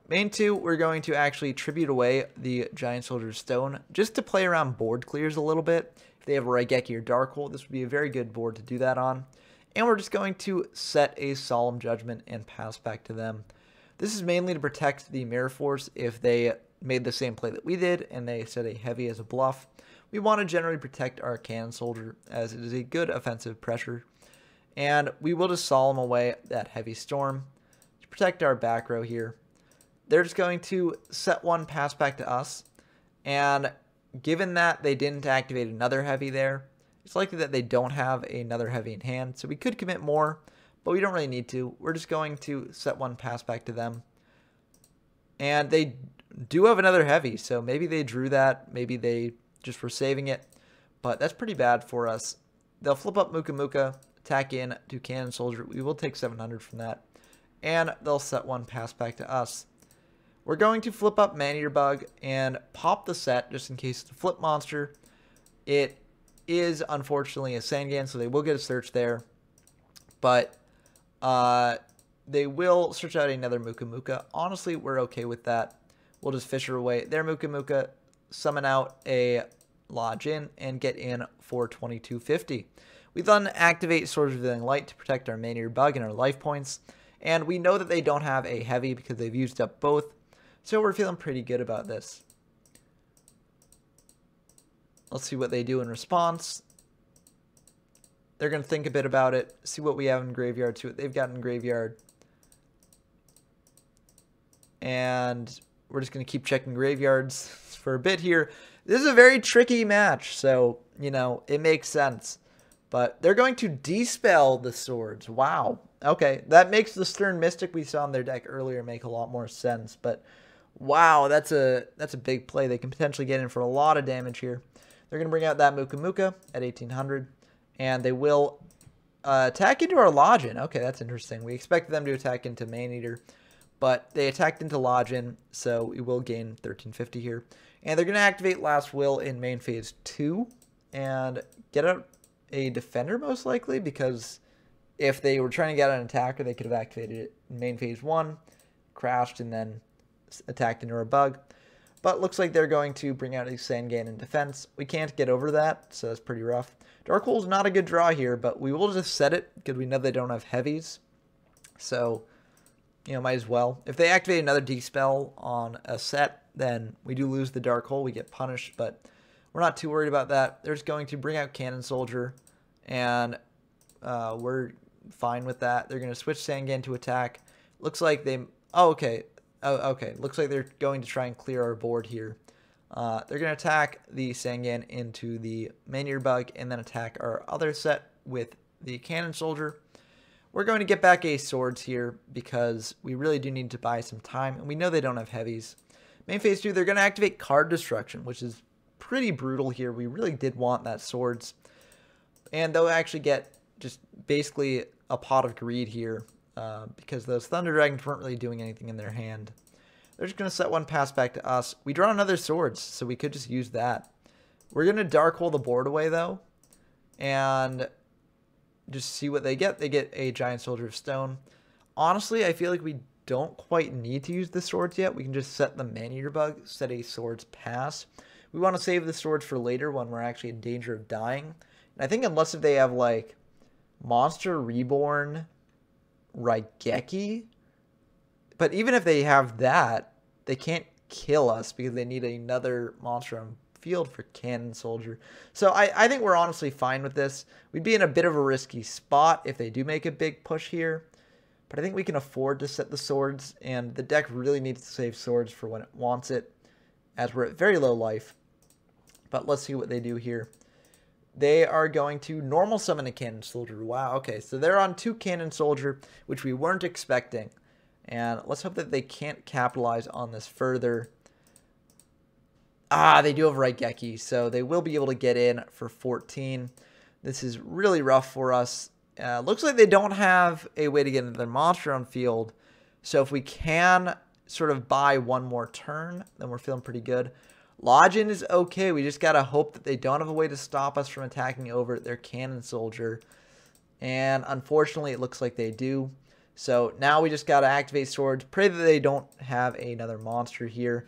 Main 2, we're going to actually tribute away the Giant Soldier Stone, just to play around board clears a little bit. If they have a Raigeki or Dark Hole, this would be a very good board to do that on. And we're just going to set a Solemn Judgment and pass back to them. This is mainly to protect the Mirror Force if they made the same play that we did and they set a Heavy as a bluff. We want to generally protect our Cannon Soldier, as it is a good offensive pressure. And we will just Solemn away that Heavy Storm to protect our back row here. They're just going to set one, pass back to us. And given that they didn't activate another Heavy there, it's likely that they don't have another Heavy in hand. So we could commit more, but we don't really need to. We're just going to set one, pass back to them. And they do have another Heavy, so maybe they drew that. Maybe they just were saving it. But that's pretty bad for us. They'll flip up Muka Muka, attack in to Cannon Soldier. We will take 700 from that. And they'll set one, pass back to us. We're going to flip up Man-Eater Bug and pop the set just in case it's a flip monster. It is unfortunately a Sangan, so they will get a search there. But they will search out another Muka Muka. Honestly, we're okay with that. We'll just Fisher away their Muka Muka, summon out a Lodgin, and get in for 2250. We then activate Swords of Revealing Light to protect our Man-Eater Bug and our life points. And we know that they don't have a Heavy because they've used up both. So we're feeling pretty good about this. Let's see what they do in response. They're going to think a bit about it, see what we have in graveyard, see what they've got in graveyard. And we're just going to keep checking graveyards for a bit here. This is a very tricky match, so, you know, it makes sense. But they're going to dispel the swords. Wow. Okay, that makes the Stern Mystic we saw in their deck earlier make a lot more sense. But, wow, that's a big play. They can potentially get in for a lot of damage here. They're going to bring out that Muka Muka at 1800. And they will attack into our Lodgin. Okay, that's interesting. We expected them to attack into Maneater, but they attacked into Lodgin, so we will gain 1350 here. And they're going to activate Last Will in main phase 2 and get out a Defender most likely, because if they were trying to get an attacker, they could have activated it in main phase 1, crashed, and then attacked into our Bug. But looks like they're going to bring out a Sangan in defense. We can't get over that, so that's pretty rough. Dark Hole's not a good draw here, but we will just set it because we know they don't have heavies. So, you know, might as well. If they activate another D-Spell on a set, then we do lose the Dark Hole. We get punished, but we're not too worried about that. They're just going to bring out Cannon Soldier, and we're fine with that. They're going to switch Sangan to attack. Looks like they... Oh, okay. Oh, okay. Looks like they're going to try and clear our board here. They're going to attack the Sangan into the Maneater Bug and then attack our other set with the Cannon Soldier. We're going to get back Ace Swords here because we really do need to buy some time, and we know they don't have heavies. Main phase 2, they're going to activate Card Destruction, which is pretty brutal here. We really did want that Swords. And they'll actually get just basically a Pot of Greed here because those Thunder Dragons weren't really doing anything in their hand. They're just going to set one pass back to us. We draw another Swords, so we could just use that. We're going to Dark Hole the board away, though, and just see what they get. They get a Giant Soldier of Stone. Honestly, I feel like we don't quite need to use the Swords yet. We can just set the Maneater Bug, set a Swords pass. We want to save the Swords for later when we're actually in danger of dying. And I think unless if they have, like, Monster Reborn Raigeki, but even if they have that, they can't kill us because they need another monster on field for Cannon Soldier. So I think we're honestly fine with this. We'd be in a bit of a risky spot if they do make a big push here, but I think we can afford to set the Swords, and the deck really needs to save Swords for when it wants it, as we're at very low life. But let's see what they do here. They are going to normal summon a Cannon Soldier. Wow, okay, so they're on 2 Cannon Soldier, which we weren't expecting. And let's hope that they can't capitalize on this further. Ah, they do have Raigeki, so they will be able to get in for 14. This is really rough for us. Looks like they don't have a way to get into their monster on field. So if we can sort of buy one more turn, then we're feeling pretty good. Lodgin is okay. We just got to hope that they don't have a way to stop us from attacking over their Cannon Soldier. And unfortunately, it looks like they do. So now we just got to activate Swords. Pray that they don't have another monster here.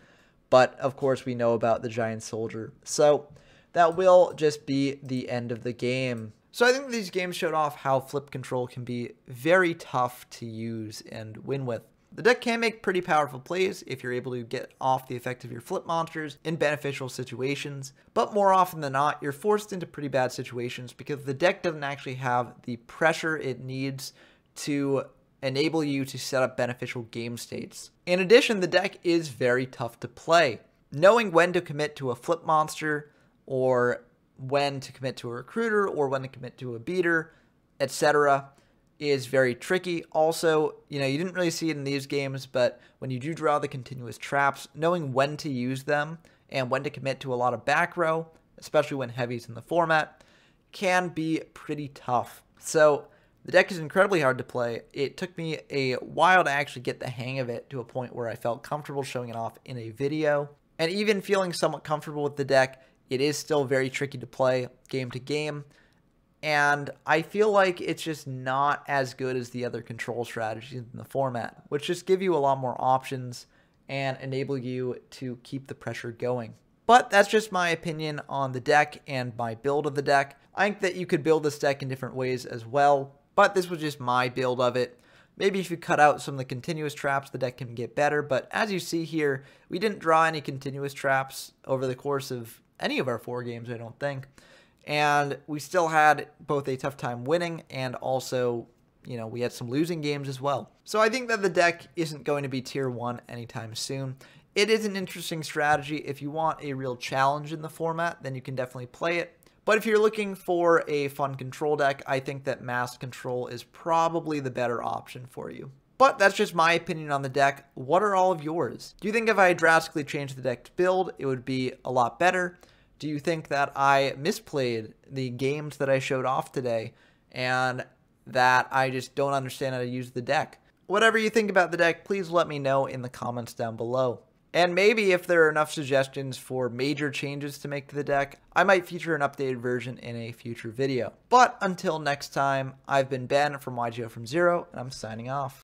But, of course, we know about the Giant Soldier. So that will just be the end of the game. So I think these games showed off how Flip Control can be very tough to use and win with. The deck can make pretty powerful plays if you're able to get off the effect of your flip monsters in beneficial situations, but more often than not, you're forced into pretty bad situations because the deck doesn't actually have the pressure it needs to enable you to set up beneficial game states. In addition, the deck is very tough to play. Knowing when to commit to a flip monster, or when to commit to a recruiter, or when to commit to a beater, etc., is very tricky. Also, you didn't really see it in these games, but when you do draw the continuous traps, knowing when to use them and when to commit to a lot of back row, especially when heavy's in the format, can be pretty tough. So the deck is incredibly hard to play. It took me a while to actually get the hang of it to a point where I felt comfortable showing it off in a video. And even feeling somewhat comfortable with the deck, it is still very tricky to play game to game. And I feel like it's just not as good as the other control strategies in the format, which just give you a lot more options and enable you to keep the pressure going. But that's just my opinion on the deck and my build of the deck. I think that you could build this deck in different ways as well, but this was just my build of it. Maybe if you cut out some of the continuous traps, the deck can get better, but as you see here, we didn't draw any continuous traps over the course of any of our 4 games, I don't think. And we still had both a tough time winning and also, we had some losing games as well. So I think that the deck isn't going to be tier 1 anytime soon. It is an interesting strategy. If you want a real challenge in the format, then you can definitely play it. But if you're looking for a fun control deck, I think that Mass Control is probably the better option for you. But that's just my opinion on the deck. What are all of yours? Do you think if I drastically changed the deck to build, it would be a lot better? Do you think that I misplayed the games that I showed off today and that I just don't understand how to use the deck? Whatever you think about the deck, please let me know in the comments down below. And maybe if there are enough suggestions for major changes to make to the deck, I might feature an updated version in a future video. But until next time, I've been Ben from YGO from Zero, and I'm signing off.